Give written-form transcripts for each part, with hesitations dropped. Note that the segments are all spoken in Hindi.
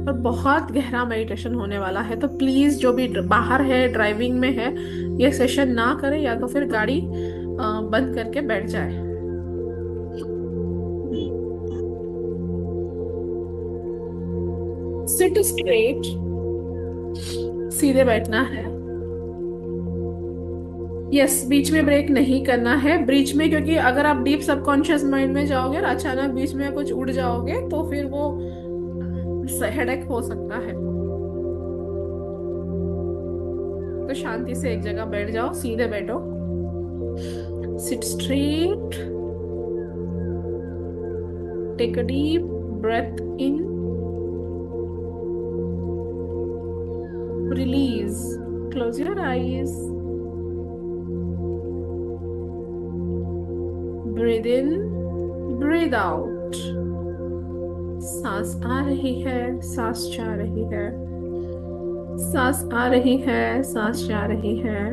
और बहुत गहरा मेडिटेशन होने वाला है, तो प्लीज जो भी बाहर है, ड्राइविंग में है, ये सेशन ना करे, या तो फिर गाड़ी बंद करके बैठ जाए। सिट स्ट्रेट, सीधे बैठना है। यस, बीच में ब्रेक नहीं करना है, बीच में, क्योंकि अगर आप डीप सबकॉन्शियस माइंड में जाओगे और अचानक बीच में कुछ उड़ जाओगे तो फिर वो हेडेक हो सकता है। तो शांति से एक जगह बैठ जाओ, सीधे बैठो। Sit straight, take a deep breath in, release, close your eyes, breathe in, breathe out. सांस आ रही है, सांस जा रही है, सांस आ रही है, सांस जा रही है।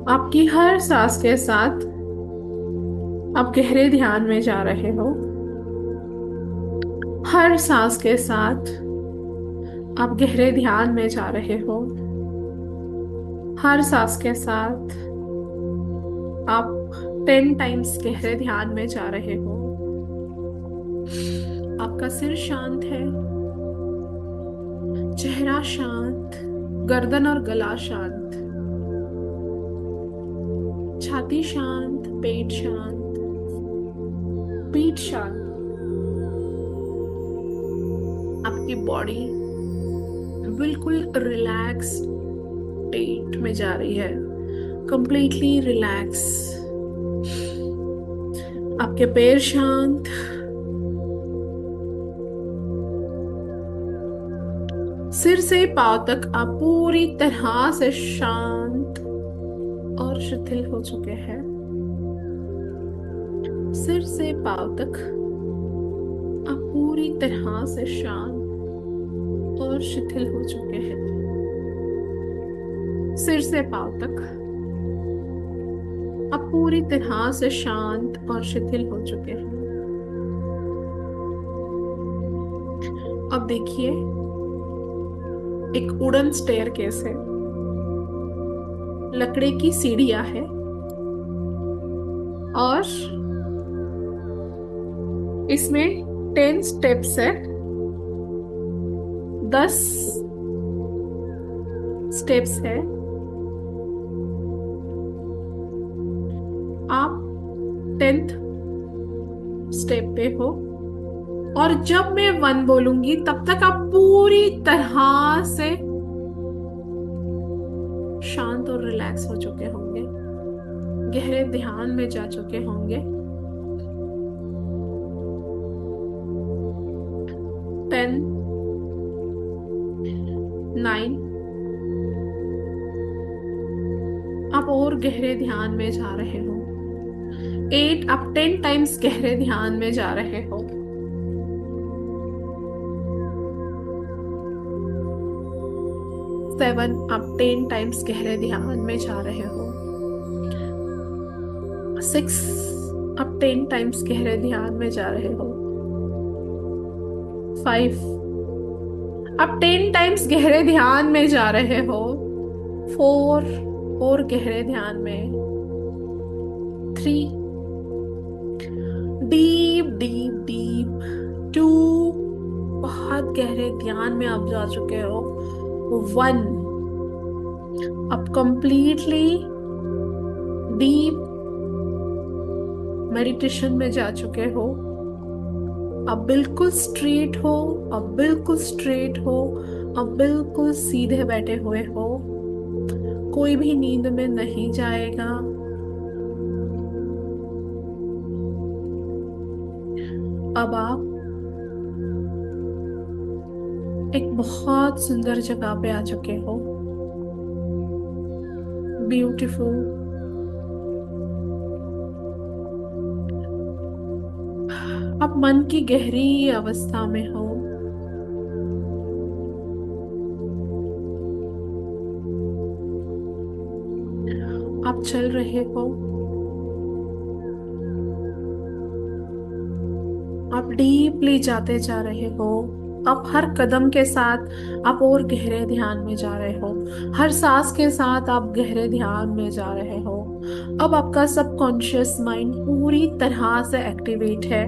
आपकी हर सांस के साथ आप गहरे ध्यान में जा रहे हो। हर सांस के साथ आप गहरे ध्यान में जा रहे हो। हर सांस के साथ आप 10 टाइम्स गहरे ध्यान में जा रहे हो। आपका सिर शांत है, चेहरा शांत, गर्दन और गला शांत, छाती शांत, पेट शांत, पीठ शांत। आपकी बॉडी बिल्कुल रिलैक्स स्टेट में जा रही है, कंप्लीटली रिलैक्स। आपके पैर शांत, सिर से पांव तक आप पूरी तरह से शांत और शिथिल हो चुके हैं। सिर से पांव तक आप पूरी तरह से शांत और शिथिल हो चुके हैं। सिर से पांव तक आप पूरी तरह से शांत और शिथिल हो चुके हैं। अब देखिए, एक वुडन स्टेयरकेस है, लकड़ी की सीढ़ियां है, और इसमें 10 स्टेप्स है। 10 स्टेप्स है। आप 10th स्टेप पे हो, और जब मैं 1 बोलूंगी तब तक आप पूरी तरह से शांत और रिलैक्स हो चुके होंगे, गहरे ध्यान में जा चुके होंगे। 10, 9, आप और गहरे ध्यान में जा रहे हो। 8, आप 10 टाइम्स गहरे ध्यान में जा रहे हो। 7, आप 10 टाइम्स गहरे ध्यान में जा रहे हो। 6, आप 10 टाइम्स गहरे ध्यान में जा रहे हो। 5, आप 10 टाइम्स गहरे ध्यान में जा रहे हो। 4, और गहरे ध्यान में। 3, डीप डीप डीप। 2, बहुत गहरे ध्यान में आप जा चुके हो। 1, आप कंप्लीटली डीप मेडिटेशन में जा चुके हो। अब बिल्कुल स्ट्रेट हो, अब बिल्कुल स्ट्रेट हो, अब बिल्कुल सीधे बैठे हुए हो। कोई भी नींद में नहीं जाएगा। अब आप एक बहुत सुंदर जगह पे आ चुके हो, ब्यूटीफुल। आप मन की गहरी अवस्था में हो। आप चल रहे हो, आप डीपली जाते जा रहे हो। आप हर कदम के साथ आप और गहरे ध्यान में जा रहे हो। हर सांस के साथ आप गहरे ध्यान में जा रहे हो। अब आपका सबकॉन्शियस माइंड पूरी तरह से एक्टिवेट है।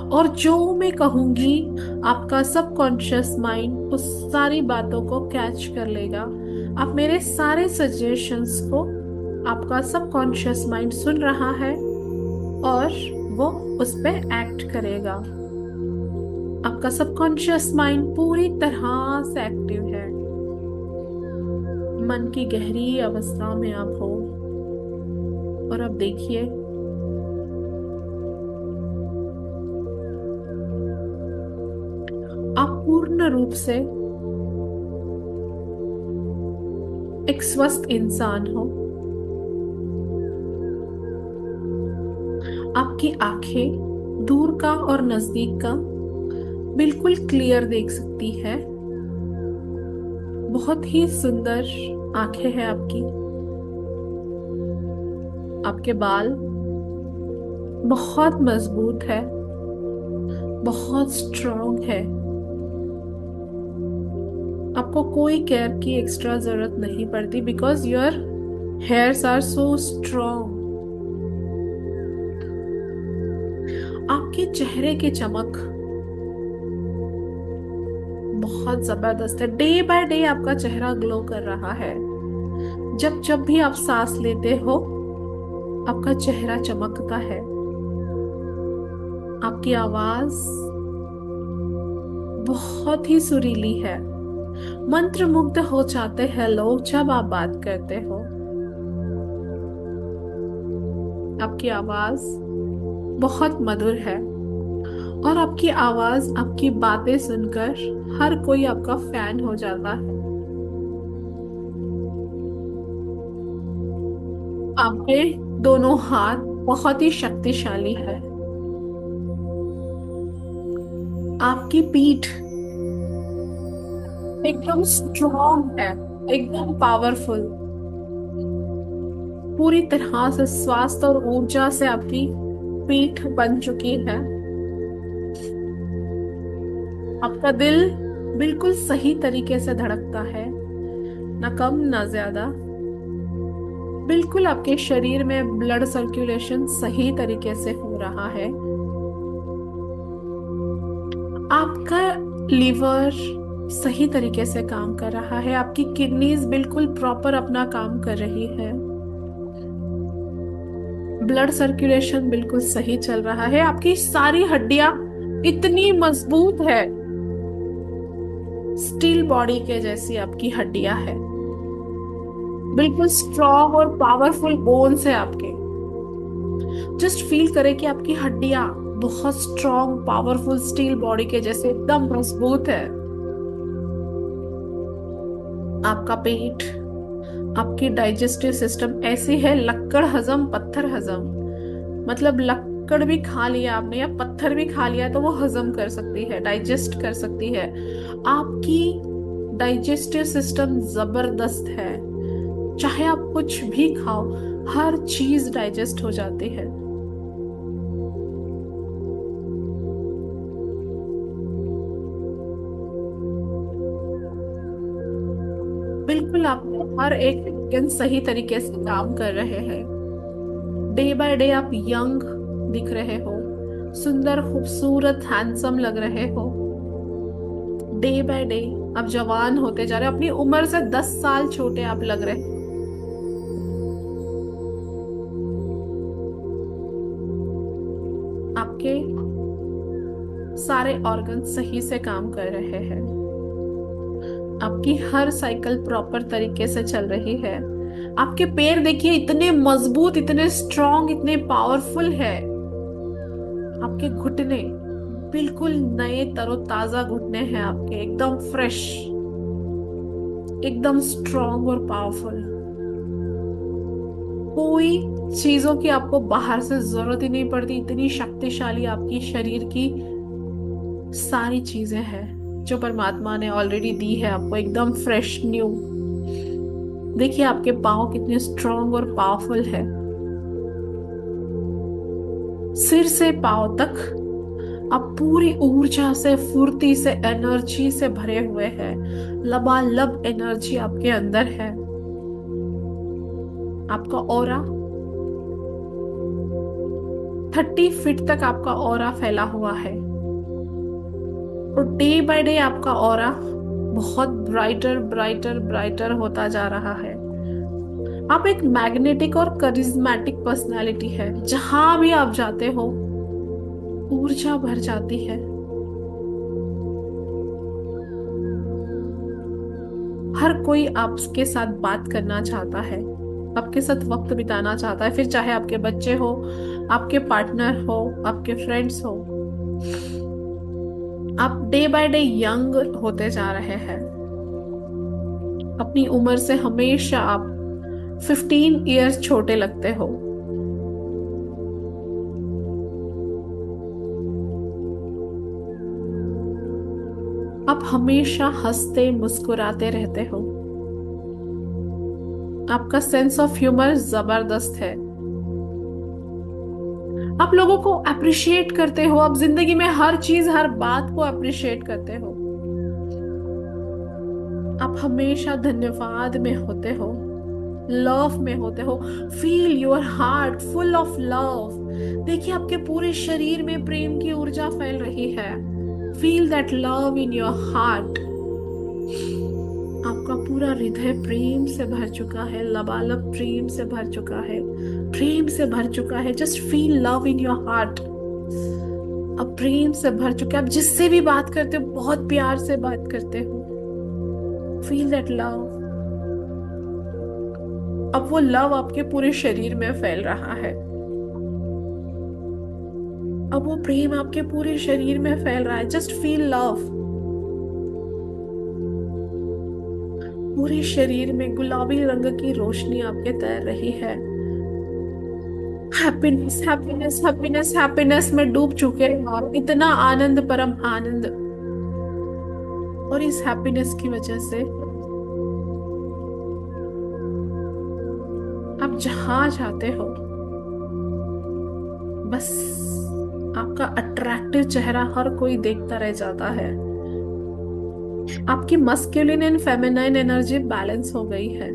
और जो मैं कहूंगी, आपका सबकॉन्शियस माइंड उस सारी बातों को कैच कर लेगा। आप मेरे सारे सजेशंस को आपका सबकॉन्शियस माइंड सुन रहा है और वो उस पे एक्ट करेगा। आपका सबकॉन्शियस माइंड पूरी तरह से एक्टिव है। मन की गहरी अवस्था में आप हो। और अब देखिए, आप पूर्ण रूप से एक स्वस्थ इंसान हो। आपकी आंखें दूर का और नजदीक का बिल्कुल क्लियर देख सकती है। बहुत ही सुंदर आंखें हैं आपकी। आपके बाल बहुत मजबूत है, बहुत स्ट्रॉन्ग है। आपको कोई केयर की एक्स्ट्रा जरूरत नहीं पड़ती, because your hairs are so strong. आपके चेहरे की चमक बहुत जबरदस्त है। डे बाय डे आपका चेहरा ग्लो कर रहा है। जब जब भी आप सांस लेते हो, आपका चेहरा चमकता है। आपकी आवाज बहुत ही सुरीली है। मंत्रमुग्ध हो जाते हैं लोग जब आप बात करते हो। आपकी आवाज बहुत मधुर है। और आपकी आवाज, आपकी बातें सुनकर हर कोई आपका फैन हो जाता है। आपके दोनों हाथ बहुत ही शक्तिशाली है। आपकी पीठ एकदम स्ट्रॉन्ग है, एकदम पावरफुल। पूरी तरह से स्वास्थ्य और ऊर्जा से आपकी पीठ बन चुकी है। आपका दिल बिल्कुल सही तरीके से धड़कता है, ना कम ना ज्यादा। बिल्कुल आपके शरीर में ब्लड सर्कुलेशन सही तरीके से हो रहा है। आपका लीवर सही तरीके से काम कर रहा है। आपकी किडनीज बिल्कुल प्रॉपर अपना काम कर रही है। ब्लड सर्कुलेशन बिल्कुल सही चल रहा है। आपकी सारी हड्डियां इतनी मजबूत है, स्टील बॉडी के जैसी आपकी हड्डियां है। बिल्कुल स्ट्रॉन्ग और पावरफुल बोन्स है आपके। जस्ट फील करें कि आपकी हड्डियां बहुत स्ट्रॉन्ग पावरफुल स्टील बॉडी के जैसे एकदम मजबूत है। आपका पेट, आपकी डाइजेस्टिव सिस्टम ऐसी है, लक्कड़ हजम पत्थर हजम। मतलब लक्कड़ भी खा लिया आपने या पत्थर भी खा लिया तो वो हजम कर सकती है, डाइजेस्ट कर सकती है। आपकी डाइजेस्टिव सिस्टम जबरदस्त है। चाहे आप कुछ भी खाओ, हर चीज डाइजेस्ट हो जाती है। बिल्कुल आप हर एक दिन सही तरीके से काम कर रहे हैं। डे बाय डे आप यंग दिख रहे हो, सुंदर खूबसूरत हैंडसम लग रहे हो। डे बाय डे आप जवान होते जा रहे हो। अपनी उम्र से 10 साल छोटे आप लग रहे हो। आपके सारे ऑर्गन सही से काम कर रहे हैं। आपकी हर साइकिल प्रॉपर तरीके से चल रही है। आपके पैर देखिए, इतने मजबूत, इतने स्ट्रॉन्ग, इतने पावरफुल है। आपके घुटने बिल्कुल नए तरोताजा घुटने हैं आपके, एकदम फ्रेश, एकदम स्ट्रॉन्ग और पावरफुल। कोई चीजों की आपको बाहर से जरूरत ही नहीं पड़ती। इतनी शक्तिशाली आपकी शरीर की सारी चीजें हैं जो परमात्मा ने ऑलरेडी दी है आपको, एकदम फ्रेश न्यू। देखिए आपके पाँव कितने स्ट्रॉन्ग और पावरफुल है। सिर से पाँव तक आप पूरी ऊर्जा से, फुर्ती से, एनर्जी से भरे हुए हैं। लबालब एनर्जी आपके अंदर है। आपका ऑरा 30 फीट तक आपका ऑरा फैला हुआ है। और डे बाय डे आपका ऑरा बहुत ब्राइटर ब्राइटर ब्राइटर होता जा रहा है। आप एक मैग्नेटिक और करिज्मेटिक पर्सनालिटी है। जहां भी आप जाते हो ऊर्जा भर जाती है। हर कोई आपके साथ बात करना चाहता है, आपके साथ वक्त बिताना चाहता है, फिर चाहे आपके बच्चे हो, आपके पार्टनर हो, आपके फ्रेंड्स हो। आप डे बाय डे यंग होते जा रहे हैं। अपनी उम्र से हमेशा आप 15 ईयर्स छोटे लगते हो। आप हमेशा हंसते मुस्कुराते रहते हो। आपका सेंस ऑफ ह्यूमर जबरदस्त है। आप लोगों को अप्रिशिएट करते हो। आप जिंदगी में हर चीज, हर बात को अप्रिशिएट करते हो। आप हमेशा धन्यवाद में होते हो, लव में होते हो। Feel your heart full of love. देखिए आपके पूरे शरीर में प्रेम की ऊर्जा फैल रही है। Feel that love in your heart. आपका पूरा हृदय प्रेम से भर चुका है, लबालब प्रेम से भर चुका है, प्रेम से भर चुका है। Just feel love in your heart. अब प्रेम से भर चुके हैं। आप जिससे भी बात करते हो बहुत प्यार से बात करते हो। Feel that love. अब वो लव आपके पूरे शरीर में फैल रहा है। अब वो प्रेम आपके पूरे शरीर में फैल रहा है। Just feel love. पूरे शरीर में गुलाबी रंग की रोशनी आपके तैर रही है। हैप्पीनेस हैप्पीनेस हैप्पीनेस हैप्पीनेस में डूब चुके हैं आप। इतना आनंद, परम आनंद। और इस हैप्पीनेस की वजह से आप जहां जाते हो बस आपका अट्रैक्टिव चेहरा हर कोई देखता रह जाता है। आपकी masculine and feminine energy balance हो गई है।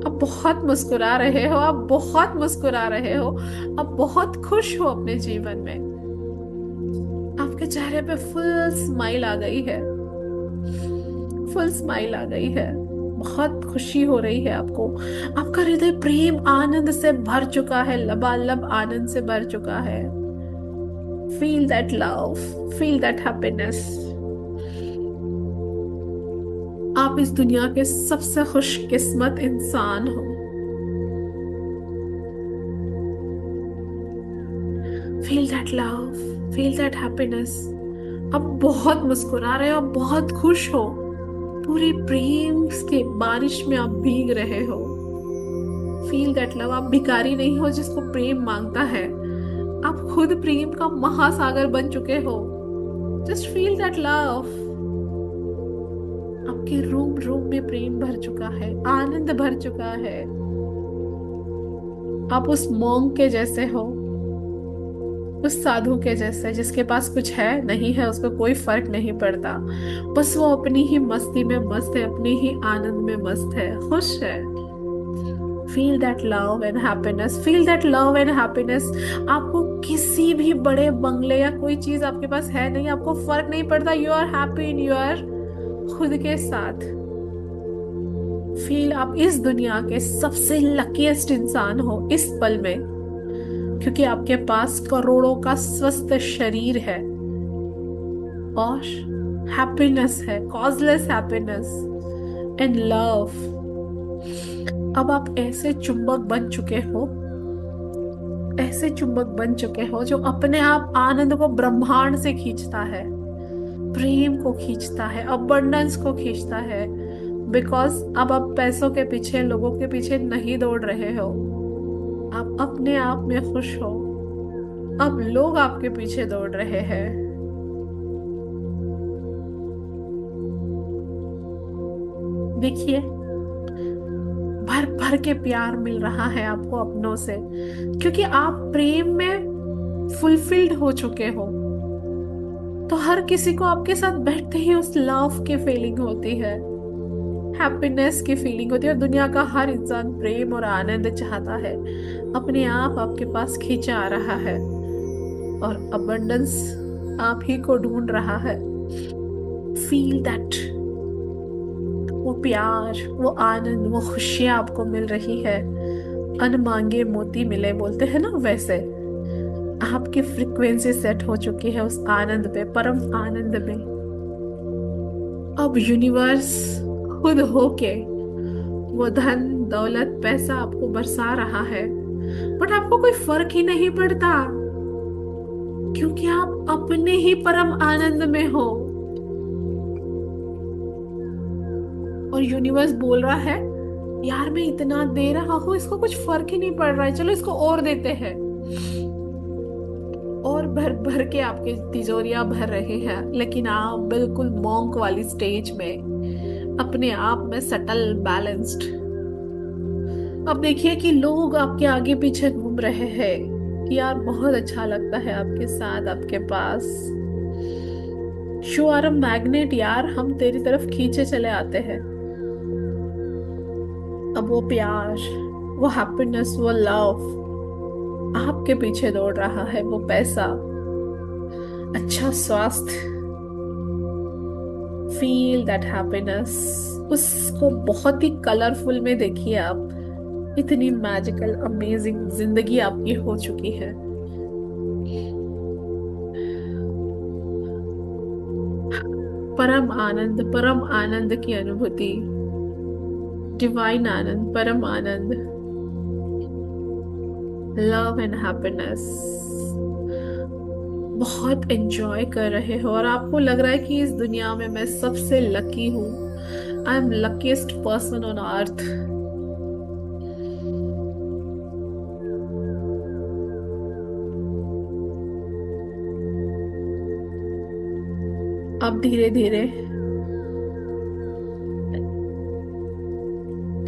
आप बहुत मुस्कुरा रहे हो, आप बहुत मुस्कुरा रहे हो। आप बहुत खुश हो अपने जीवन में। आपके चेहरे पे फुल स्माइल आ गई है। फुल स्माइल आ गई है। बहुत खुशी हो रही है आपको। आपका हृदय प्रेम आनंद से भर चुका है, लबालब आनंद से भर चुका है। Feel that love, feel that happiness. आप इस दुनिया के सबसे खुशकिस्मत इंसान हो। Feel that love, feel that happiness. आप बहुत मुस्कुरा रहे हो, आप बहुत खुश हो। पूरी प्रेम के बारिश में आप भीग रहे हो। Feel that love. आप भिखारी नहीं हो जिसको प्रेम मांगता है। आप खुद प्रेम का महासागर बन चुके हो। Just feel that love. आपके रूम रूम में प्रेम भर चुका है, आनंद भर चुका है। आप उस मॉन्क के जैसे हो, उस साधु के जैसे जिसके पास कुछ है नहीं है उसको कोई फर्क नहीं पड़ता। बस वो अपनी ही मस्ती में मस्त है, अपनी ही आनंद में मस्त है, खुश है। Feel that love and happiness, feel that love and happiness. आपको किसी भी बड़े बंगले या कोई चीज आपके पास है नहीं, आपको फर्क नहीं पड़ता। You are happy in your खुद के साथ। फील आप इस दुनिया के सबसे लकीएस्ट इंसान हो इस पल में, क्योंकि आपके पास करोड़ों का स्वस्थ शरीर है और हैप्पीनेस है, कॉजलेस हैप्पीनेस एंड लव। अब आप ऐसे चुंबक बन चुके हो, ऐसे चुंबक बन चुके हो जो अपने आप आनंद को ब्रह्मांड से खींचता है, प्रेम को खींचता है, अबंडेंस को खींचता है। बिकॉज अब आप पैसों के पीछे, लोगों के पीछे नहीं दौड़ रहे हो। आप अपने आप में खुश हो। अब लोग आपके पीछे दौड़ रहे हैं। देखिए भर भर के प्यार मिल रहा है आपको अपनों से, क्योंकि आप प्रेम में फुलफिल्ड हो चुके हो, तो हर किसी को आपके साथ बैठते ही उस लव की फीलिंग होती है, हैप्पीनेस की फीलिंग होती है, और दुनिया का हर इंसान प्रेम और आनंद चाहता है, अपने आप आपके पास खींचा आ रहा है, और अबंडेंस आप ही को ढूंढ रहा है। फील दैट, वो प्यार, वो आनंद, वो खुशियां आपको मिल रही है, अनमांगे मोती मिले बोलते हैं ना, वैसे आपकी फ्रिक्वेंसी सेट हो चुकी है उस आनंद पे, परम आनंद में। अब यूनिवर्स खुद होके वो धन दौलत पैसा आपको बरसा रहा है, बट आपको कोई फर्क ही नहीं पड़ता, क्योंकि आप अपने ही परम आनंद में हो। और यूनिवर्स बोल रहा है, यार मैं इतना दे रहा हूं, इसको कुछ फर्क ही नहीं पड़ रहा है, चलो इसको और देते हैं। और भर भर के आपके तिजोरियां भर रहे हैं, लेकिन आप बिल्कुल मॉन्क वाली स्टेज में, अपने आप में सटल बैलेंस्ड। अब देखिए कि लोग आपके आगे पीछे घूम रहे हैं, यार बहुत अच्छा लगता है आपके साथ, आपके पास। शो आर अ मैग्नेट यार, हम तेरी तरफ खींचे चले आते हैं। अब वो प्यार, वो हैप्पीनेस, वो लव आपके पीछे दौड़ रहा है, वो पैसा, अच्छा स्वास्थ्य, फील दैट हैप्पीनेस, उसको बहुत ही कलरफुल में देखिए आप, इतनी मैजिकल अमेजिंग जिंदगी आपकी हो चुकी है। परम आनंद की अनुभूति, डिवाइन आनंद, परम आनंद, लव एंड हैप्पीनेस बहुत एंजॉय कर रहे हो, और आपको लग रहा है कि इस दुनिया में मैं सबसे लकी हूँ, I am luckiest person on earth. अब धीरे धीरे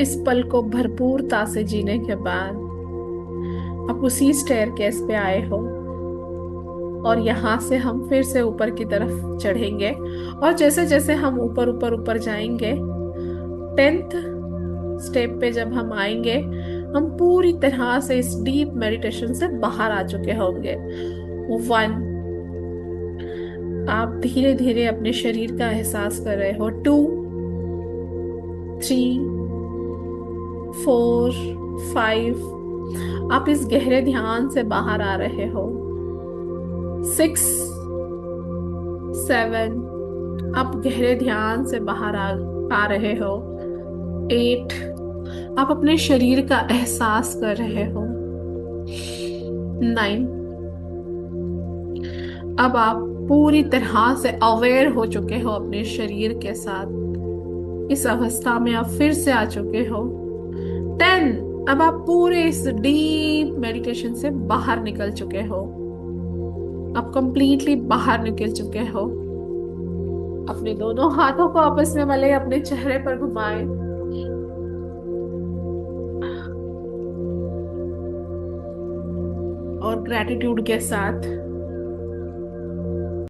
इस पल को भरपूरता से जीने के बाद आप उसी स्टेयरकेस पे आए हो, और यहाँ से हम फिर से ऊपर की तरफ चढ़ेंगे, और जैसे जैसे हम ऊपर ऊपर ऊपर जाएंगे, 10th स्टेप पे जब हम आएंगे, हम पूरी तरह से इस डीप मेडिटेशन से बाहर आ चुके होंगे। 1, आप धीरे धीरे अपने शरीर का एहसास कर रहे हो। 2, 3, 4, 5, आप इस गहरे ध्यान से बाहर आ रहे हो। 6, 7, आप गहरे ध्यान से बाहर आ रहे हो। 8, आप अपने शरीर का एहसास कर रहे हो। 9, अब आप पूरी तरह से अवेयर हो चुके हो अपने शरीर के साथ, इस अवस्था में आप फिर से आ चुके हो। 10, अब आप पूरे इस डीप मेडिटेशन से बाहर निकल चुके हो, आप कंप्लीटली बाहर निकल चुके हो। अपने दोनों हाथों को आपस में मले, अपने चेहरे पर घुमाएं, और ग्रैटिट्यूड के साथ